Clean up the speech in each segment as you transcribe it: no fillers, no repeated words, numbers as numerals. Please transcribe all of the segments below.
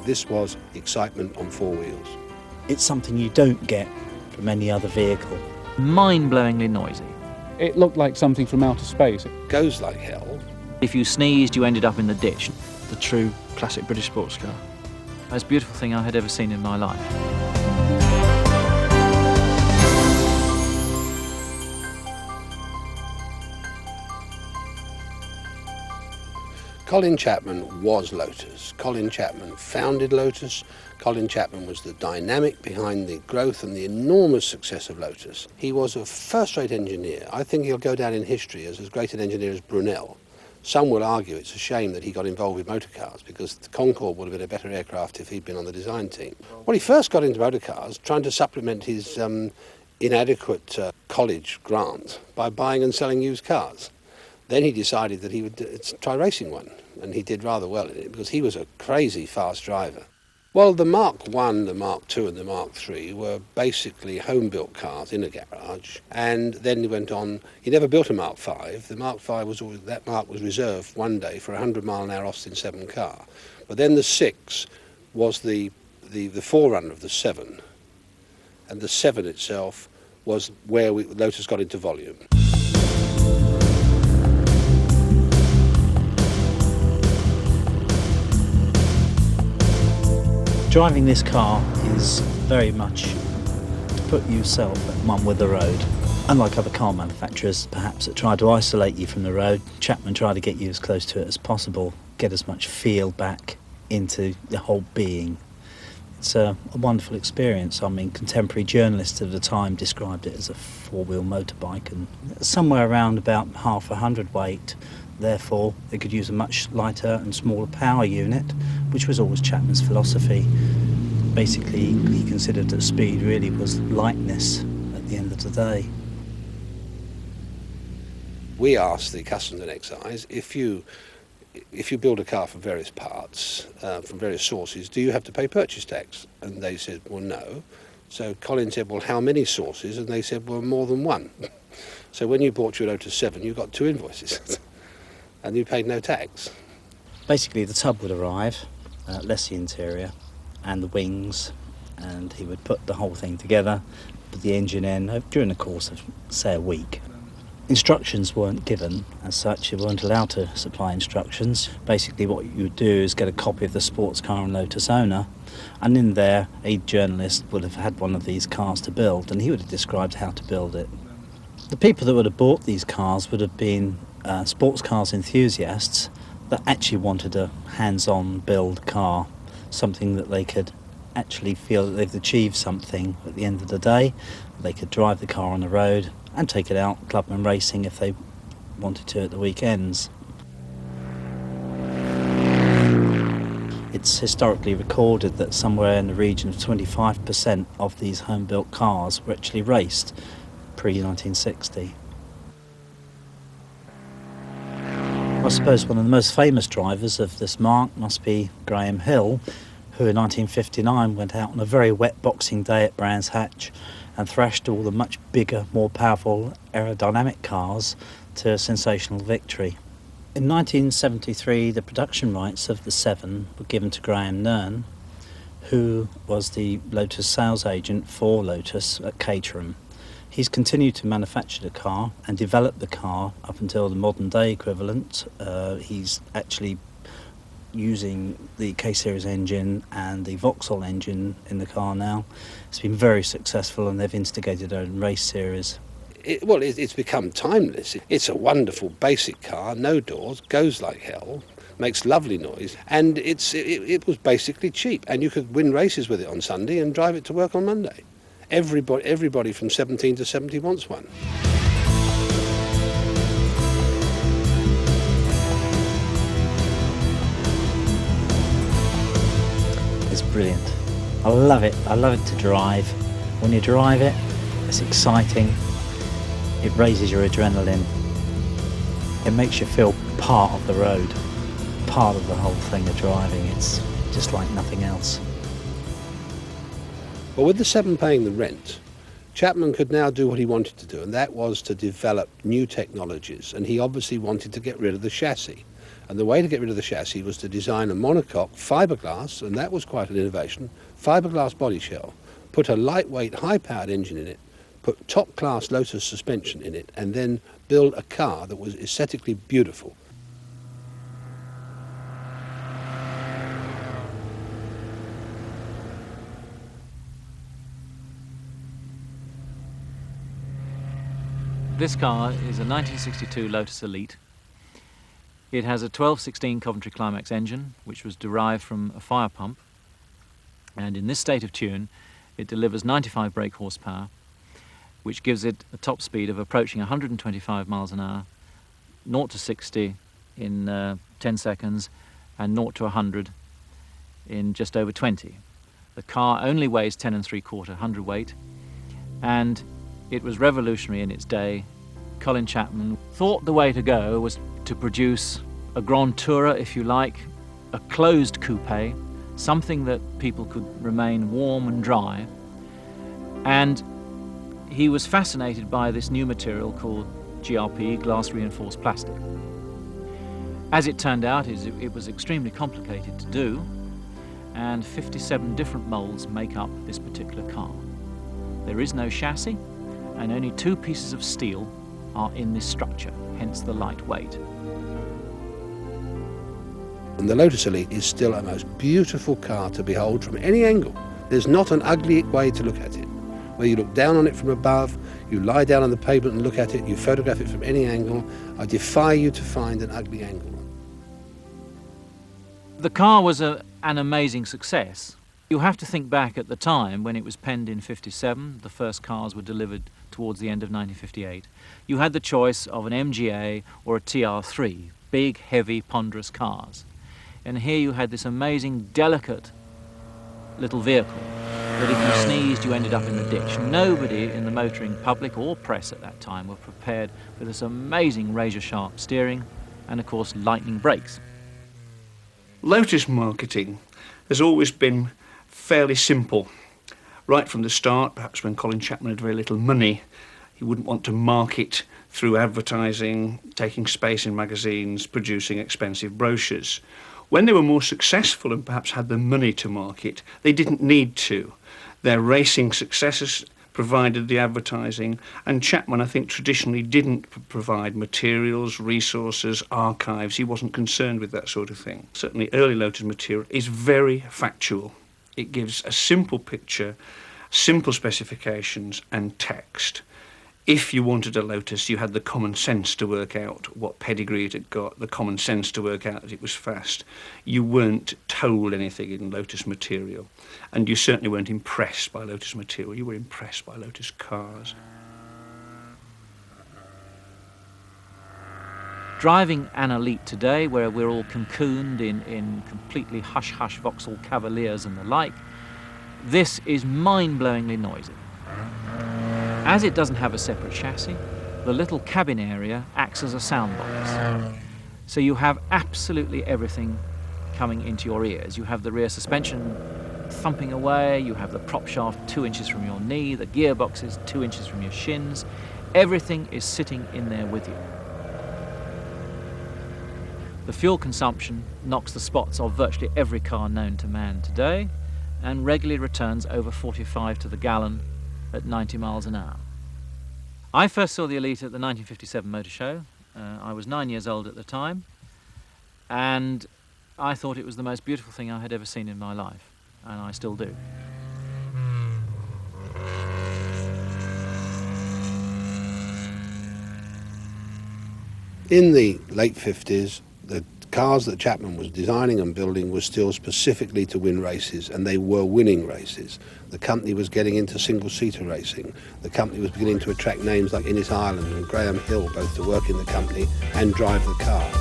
This was excitement on four wheels. It's something you don't get from any other vehicle. Mind-blowingly noisy. It looked like something from outer space. It goes like hell. If you sneezed, you ended up in the ditch. The true classic British sports car. The most beautiful thing I had ever seen in my life. Colin Chapman was Lotus. Colin Chapman founded Lotus. Colin Chapman was the dynamic behind the growth and the enormous success of Lotus. He was a first-rate engineer. I think he'll go down in history as great an engineer as Brunel. Some will argue it's a shame that he got involved with motor cars because the Concorde would have been a better aircraft if he'd been on the design team. Well, he first got into motor cars trying to supplement his inadequate college grant by buying and selling used cars. Then he decided that he would try racing one, and he did rather well in it because he was a crazy fast driver. Well, the Mark I, the Mark II and the Mark III were basically home-built cars in a garage, and then he went on. He never built a Mark V. The Mark V was always, that mark was reserved one day for a 100-mile-an-hour Austin 7 car. But then the 6 was the forerunner of the 7, and the 7 itself was where Lotus got into volume. Driving this car is very much to put yourself at one with the road. Unlike other car manufacturers, perhaps, that try to isolate you from the road, Chapman tried to get you as close to it as possible, get as much feel back into the whole being. It's a wonderful experience. I mean, contemporary journalists of the time described it as a four-wheel motorbike, and somewhere around about half a hundredweight. Therefore, they could use a much lighter and smaller power unit, which was always Chapman's philosophy. Basically, he considered that speed really was lightness at the end of the day. We asked the customs and excise, if you build a car from various parts, from various sources, do you have to pay purchase tax? And they said, well, no. So Colin said, well, how many sources? And they said, well, more than one. So when you bought your Lotus 7, you got 2 invoices. And you paid no tax. Basically, the tub would arrive, less the interior and the wings, and he would put the whole thing together, put the engine in during the course of, say, a week. Instructions weren't given as such. You weren't allowed to supply instructions. Basically, what you would do is get a copy of the sports car and Lotus owner, and in there, a journalist would have had one of these cars to build, and he would have described how to build it. The people that would have bought these cars would have been sports cars enthusiasts that actually wanted a hands-on build car, something that they could actually feel that they've achieved something at the end of the day. They could drive the car on the road and take it out clubman racing if they wanted to at the weekends. It's historically recorded that somewhere in the region of 25% of these home-built cars were actually raced pre-1960. I suppose one of the most famous drivers of this mark must be Graham Hill, who in 1959 went out on a very wet Boxing Day at Brands Hatch and thrashed all the much bigger, more powerful aerodynamic cars to a sensational victory. In 1973, the production rights of the 7 were given to Graham Nern, who was the Lotus sales agent for Lotus at Caterham. He's continued to manufacture the car and develop the car up until the modern day equivalent. He's actually using the K-Series engine and the Vauxhall engine in the car now. It's been very successful, and they've instigated their own race series. It's become timeless. It's a wonderful basic car, no doors, goes like hell, makes lovely noise, and it was basically cheap, and you could win races with it on Sunday and drive it to work on Monday. Everybody from 17 to 70 wants one. It's brilliant. I love it. I love it to drive. When you drive it, it's exciting. It raises your adrenaline. It makes you feel part of the road, part of the whole thing of driving. It's just like nothing else. Well, with the 7 paying the rent, Chapman could now do what he wanted to do, and that was to develop new technologies. And he obviously wanted to get rid of the chassis. And the way to get rid of the chassis was to design a monocoque fiberglass, and that was quite an innovation, fiberglass body shell, put a lightweight, high-powered engine in it, put top-class Lotus suspension in it, and then build a car that was aesthetically beautiful. This car is a 1962 Lotus Elite. It has a 1216 Coventry Climax engine, which was derived from a fire pump. And in this state of tune, it delivers 95 brake horsepower, which gives it a top speed of approaching 125 miles an hour, 0 to 60 in 10 seconds, and 0 to 100 in just over 20. The car only weighs 10 3/4 hundredweight, and it was revolutionary in its day. Colin Chapman thought the way to go was to produce a Grand Tourer, if you like, a closed coupe, something that people could remain warm and dry. And he was fascinated by this new material called GRP, glass reinforced plastic. As it turned out, it was extremely complicated to do, and 57 different molds make up this particular car. There is no chassis, and only 2 pieces of steel are in this structure, hence the light weight. And the Lotus Elite is still a most beautiful car to behold from any angle. There's not an ugly way to look at it. Whether you look down on it from above, you lie down on the pavement and look at it, you photograph it from any angle, I defy you to find an ugly angle. The car was an amazing success. You have to think back at the time when it was penned in 57, the first cars were delivered towards the end of 1958. You had the choice of an MGA or a TR3, big, heavy, ponderous cars. And here you had this amazing, delicate little vehicle that if you sneezed, you ended up in the ditch. Nobody in the motoring public or press at that time were prepared for this amazing razor-sharp steering and, of course, lightning brakes. Lotus marketing has always been fairly simple. Right from the start, perhaps when Colin Chapman had very little money, he wouldn't want to market through advertising, taking space in magazines, producing expensive brochures. When they were more successful and perhaps had the money to market, they didn't need to. Their racing successes provided the advertising, and Chapman, I think, traditionally didn't provide materials, resources, archives. He wasn't concerned with that sort of thing. Certainly early Lotus material is very factual. It gives a simple picture, simple specifications and text. If you wanted a Lotus, you had the common sense to work out what pedigree it had got, the common sense to work out that it was fast. You weren't told anything in Lotus material, and you certainly weren't impressed by Lotus material. You were impressed by Lotus cars. Driving an Elite today, where we're all cocooned in completely hush-hush Vauxhall Cavaliers and the like, this is mind-blowingly noisy. As it doesn't have a separate chassis, the little cabin area acts as a sound box. So you have absolutely everything coming into your ears. You have the rear suspension thumping away, you have the prop shaft 2 inches from your knee, the gearbox is 2 inches from your shins. Everything is sitting in there with you. The fuel consumption knocks the spots of virtually every car known to man today, and regularly returns over 45 to the gallon at 90 miles an hour. I first saw the Elite at the 1957 Motor Show. I was 9 years old at the time, and I thought it was the most beautiful thing I had ever seen in my life, and I still do. In the late 50s, the cars that Chapman was designing and building were still specifically to win races, and they were winning races. The company was getting into single-seater racing. The company was beginning to attract names like Innes Ireland and Graham Hill, both to work in the company and drive the cars.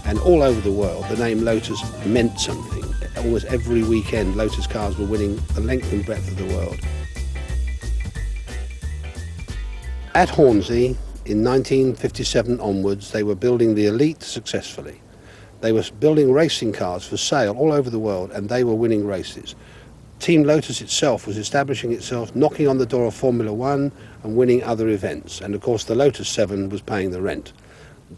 And all over the world, the name Lotus meant something. Almost every weekend, Lotus cars were winning the length and breadth of the world. At Hornsey, in 1957 onwards, they were building the Elite successfully. They were building racing cars for sale all over the world, and they were winning races. Team Lotus itself was establishing itself, knocking on the door of Formula One and winning other events. And of course the Lotus 7 was paying the rent.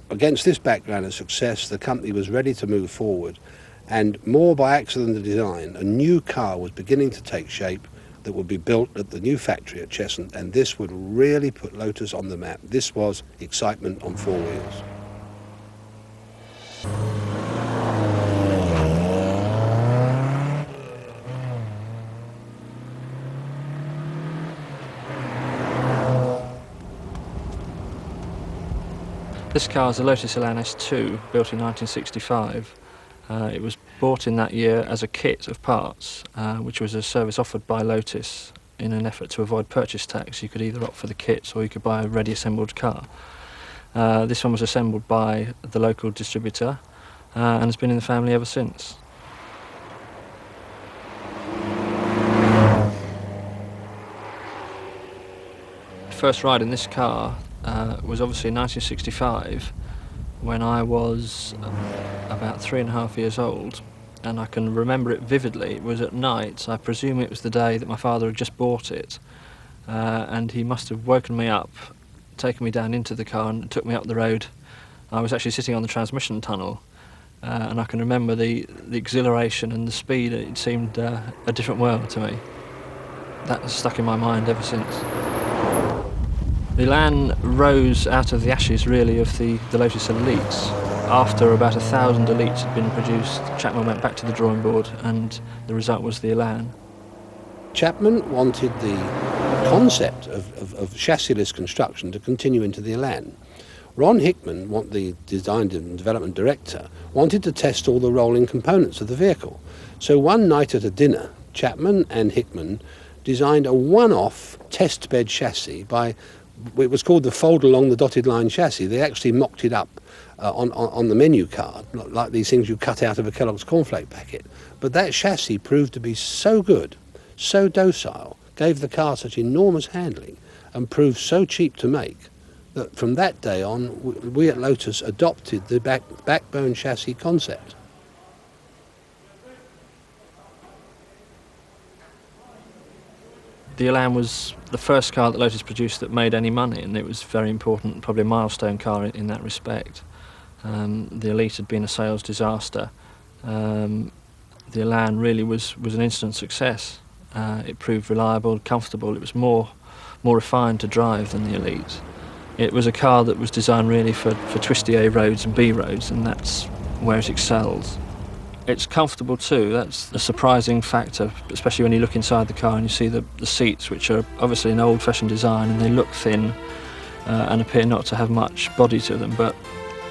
Against this background of success, the company was ready to move forward, and more by accident than design, a new car was beginning to take shape that would be built at the new factory at Cheshunt, and this would really put Lotus on the map. This was excitement on four wheels. This car is a Lotus Elan S2, built in 1965. It was bought in that year as a kit of parts, which was a service offered by Lotus in an effort to avoid purchase tax. You could either opt for the kits or you could buy a ready assembled car. This one was assembled by the local distributor and has been in the family ever since. First ride in this car was obviously in 1965 when I was about 3.5 years old, and I can remember it vividly. It was at night. I presume it was the day that my father had just bought it, and he must have woken me up, taken me down into the car and took me up the road. I was actually sitting on the transmission tunnel, and I can remember the exhilaration and the speed. It seemed a different world to me. That has stuck in my mind ever since. The Elan rose out of the ashes, really, of the Lotus Elites. After about 1,000 Elites had been produced, Chapman went back to the drawing board, and the result was the Elan. Chapman wanted the concept of chassis-less construction to continue into the Elan. Ron Hickman, the design and development director, wanted to test all the rolling components of the vehicle. So one night at a dinner, Chapman and Hickman designed a one-off test bed chassis it was called the fold along the dotted line chassis. They actually mocked it up on the menu card, like these things you cut out of a Kellogg's cornflake packet. But that chassis proved to be so good, so docile, gave the car such enormous handling, and proved so cheap to make, that from that day on, we at Lotus adopted the backbone chassis concept. The Elan was the first car that Lotus produced that made any money, and it was very important, probably a milestone car in that respect. The Elite had been a sales disaster. The Elan really was an instant success. It proved reliable, comfortable. It was more refined to drive than the Elite. It was a car that was designed really for twisty A roads and B roads, and that's where it excels. It's comfortable too. That's a surprising factor, especially when you look inside the car and you see the seats, which are obviously an old-fashioned design, and they look thin and appear not to have much body to them. But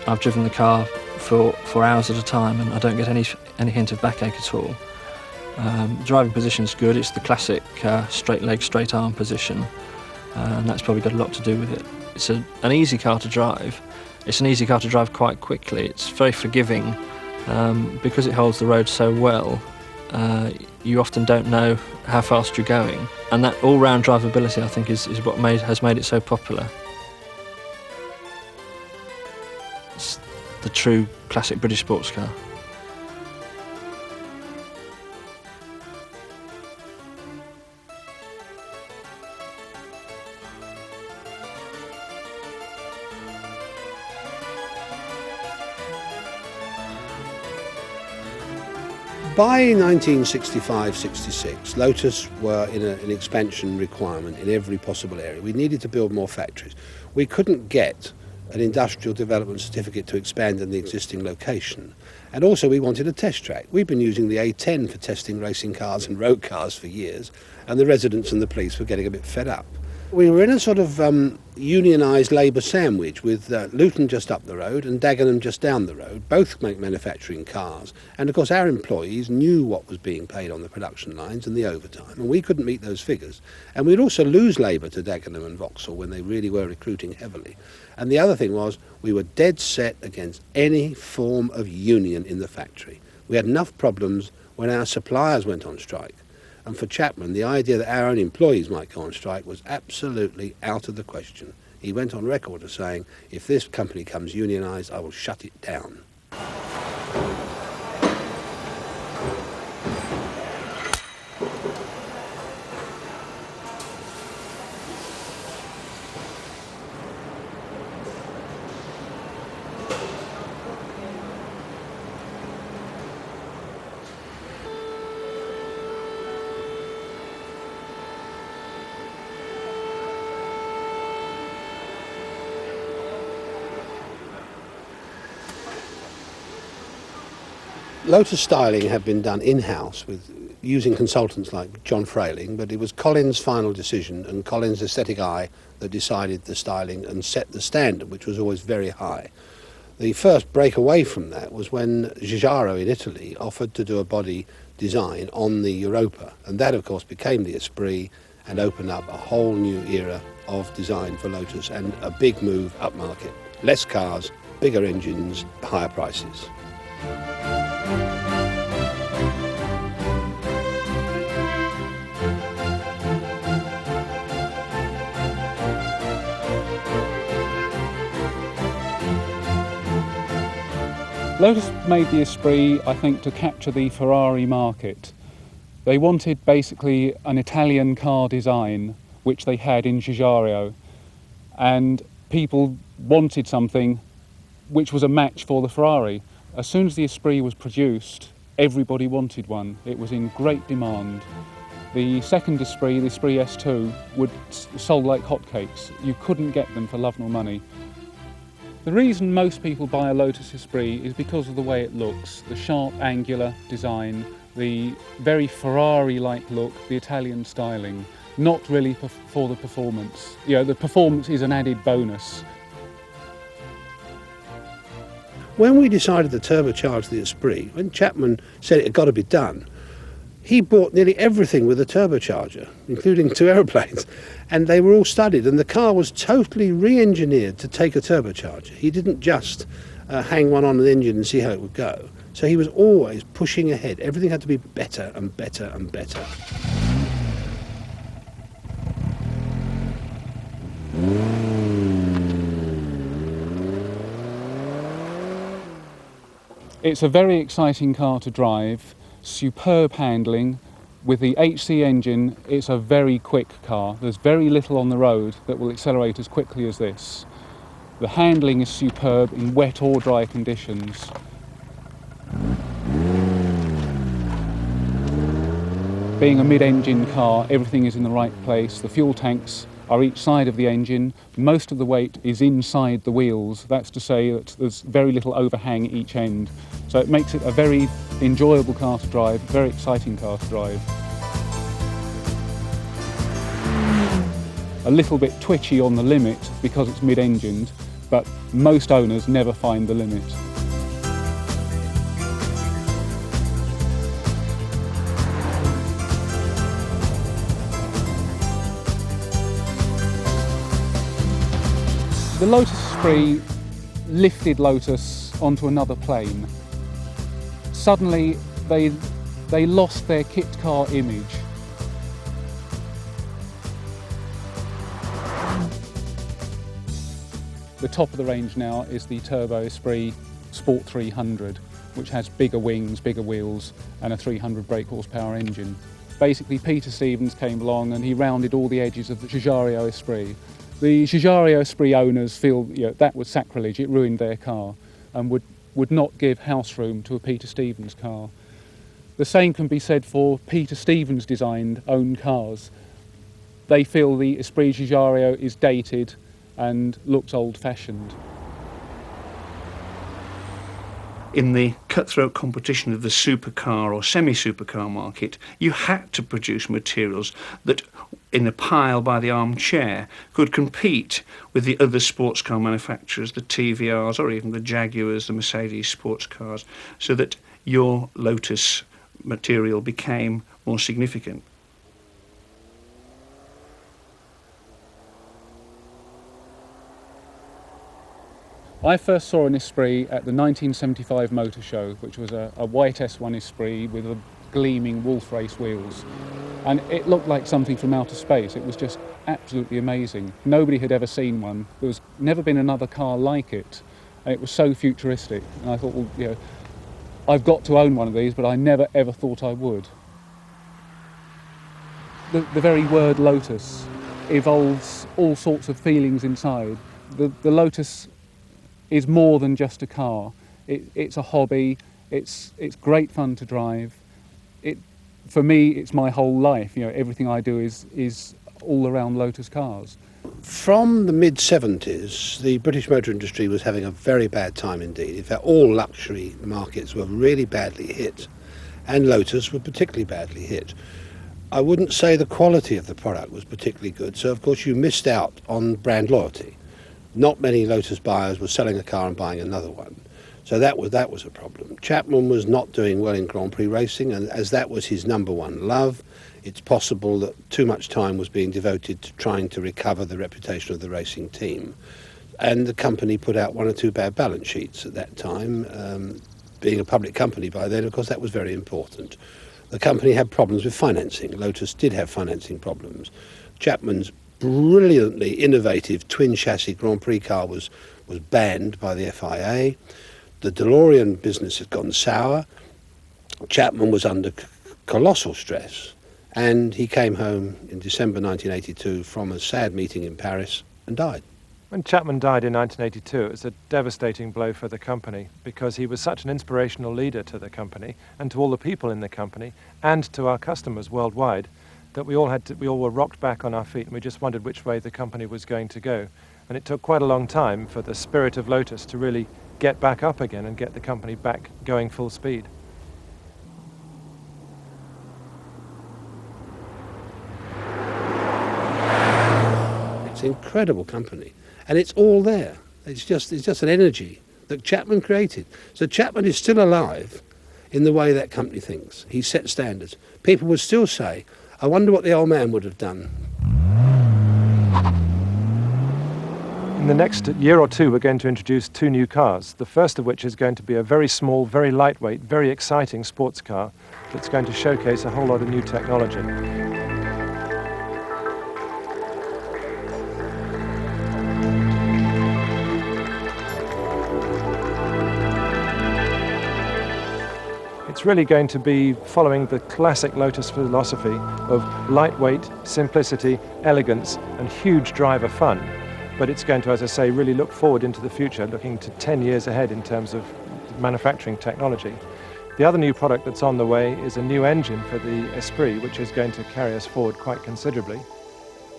I've driven the car for hours at a time, and I don't get any hint of backache at all. Driving position's good. It's the classic straight leg, straight arm position, and that's probably got a lot to do with it. It's an easy car to drive. It's an easy car to drive quite quickly. It's very forgiving. Because it holds the road so well, you often don't know how fast you're going, and that all-round drivability, I think, is what has made it so popular. It's the true classic British sports car. By 1965-66, Lotus were in an expansion requirement in every possible area. We needed to build more factories. We couldn't get an industrial development certificate to expand in the existing location. And also we wanted a test track. We've been using the A10 for testing racing cars and road cars for years, and the residents and the police were getting a bit fed up. We were in a sort of unionised labour sandwich with Luton just up the road and Dagenham just down the road. Both make manufacturing cars, and of course our employees knew what was being paid on the production lines and the overtime, and we couldn't meet those figures. And we'd also lose labour to Dagenham and Vauxhall when they really were recruiting heavily. And the other thing was, we were dead set against any form of union in the factory. We had enough problems when our suppliers went on strike. And for Chapman, the idea that our own employees might go on strike was absolutely out of the question. He went on record as saying, if this company comes unionised, I will shut it down. Lotus styling had been done in-house with using consultants like John Frayling, but it was Colin's final decision and Colin's aesthetic eye that decided the styling and set the standard, which was always very high. The first break away from that was when Giugiaro in Italy offered to do a body design on the Europa, and that of course became the Esprit and opened up a whole new era of design for Lotus and a big move upmarket. Less cars, bigger engines, higher prices. Lotus made the Esprit, I think, to capture the Ferrari market. They wanted basically an Italian car design, which they had in Giugiaro, and people wanted something which was a match for the Ferrari. As soon as the Esprit was produced, everybody wanted one. It was in great demand. The second Esprit, the Esprit S2, sold like hotcakes. You couldn't get them for love nor money. The reason most people buy a Lotus Esprit is because of the way it looks, the sharp angular design, the very Ferrari-like look, the Italian styling, not really for the performance. You know, the performance is an added bonus. When we decided to turbocharge the Esprit, when Chapman said it had got to be done, he bought nearly everything with a turbocharger, including 2 aeroplanes, and they were all studied, and the car was totally re-engineered to take a turbocharger. He didn't just hang one on the engine and see how it would go. So he was always pushing ahead. Everything had to be better and better and better. It's a very exciting car to drive, superb handling. With the HC engine, it's a very quick car. There's very little on the road that will accelerate as quickly as this. The handling is superb in wet or dry conditions. Being a mid-engine car, everything is in the right place. The fuel tanks are each side of the engine. Most of the weight is inside the wheels. That's to say that there's very little overhang at each end. So it makes it a very enjoyable car to drive, very exciting car to drive. A little bit twitchy on the limit because it's mid-engined, but most owners never find the limit. The Lotus Esprit lifted Lotus onto another plane. Suddenly they lost their kit car image. The top of the range now is the Turbo Esprit Sport 300, which has bigger wings, bigger wheels and a 300 brake horsepower engine. Basically Peter Stevens came along and he rounded all the edges of the Giugiaro Esprit. The Giugiaro Esprit owners feel that was sacrilege, it ruined their car and would not give house room to a Peter Stevens car. The same can be said for Peter Stevens designed own cars. They feel the Esprit Giugiaro is dated and looks old-fashioned. In the cutthroat competition of the supercar or semi-supercar market, you had to produce materials that, in a pile by the armchair, could compete with the other sports car manufacturers, the TVRs or even the Jaguars, the Mercedes sports cars, so that your Lotus material became more significant. I first saw an Esprit at the 1975 Motor Show, which was a white S1 Esprit with a gleaming Wolf Race wheels. And it looked like something from outer space. It was just absolutely amazing. Nobody had ever seen one. There was never been another car like it. And it was so futuristic. And I thought, well, I've got to own one of these, but I never ever thought I would. The very word Lotus evolves all sorts of feelings inside. The Lotus is more than just a car. It's a hobby. It's great fun to drive. For me, it's my whole life. Everything I do is all around Lotus cars. From the mid-70s, the British motor industry was having a very bad time indeed. In fact, all luxury markets were really badly hit, and Lotus were particularly badly hit. I wouldn't say the quality of the product was particularly good, so of course you missed out on brand loyalty. Not many Lotus buyers were selling a car and buying another one. So that was a problem. Chapman was not doing well in Grand Prix racing, and as that was his number one love, it's possible that too much time was being devoted to trying to recover the reputation of the racing team. And the company put out one or two bad balance sheets at that time. Being a public company by then, of course, that was very important. The company had problems with financing. Lotus did have financing problems. Chapman's brilliantly innovative twin chassis Grand Prix car was banned by the FIA. The DeLorean business had gone sour. Chapman was under colossal stress, and he came home in December 1982 from a sad meeting in Paris and died. When Chapman died in 1982, it was a devastating blow for the company because he was such an inspirational leader to the company and to all the people in the company and to our customers worldwide that we all were rocked back on our feet, and we just wondered which way the company was going to go. And it took quite a long time for the spirit of Lotus to really get back up again and get the company back going full speed. It's an incredible company, and it's all there. It's just an energy that Chapman created. So Chapman is still alive in the way that company thinks. He set standards. People would still say, I wonder what the old man would have done. In the next year or two, we're going to introduce two new cars, the first of which is going to be a very small, very lightweight, very exciting sports car that's going to showcase a whole lot of new technology. It's really going to be following the classic Lotus philosophy of lightweight, simplicity, elegance, and huge driver fun. But it's going to, as I say, really look forward into the future, looking to 10 years ahead in terms of manufacturing technology. The other new product that's on the way is a new engine for the Esprit, which is going to carry us forward quite considerably.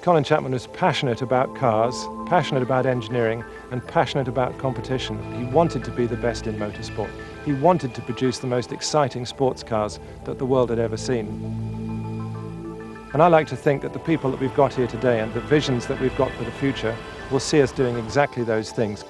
Colin Chapman was passionate about cars, passionate about engineering, and passionate about competition. He wanted to be the best in motorsport. He wanted to produce the most exciting sports cars that the world had ever seen. And I like to think that the people that we've got here today and the visions that we've got for the future will see us doing exactly those things.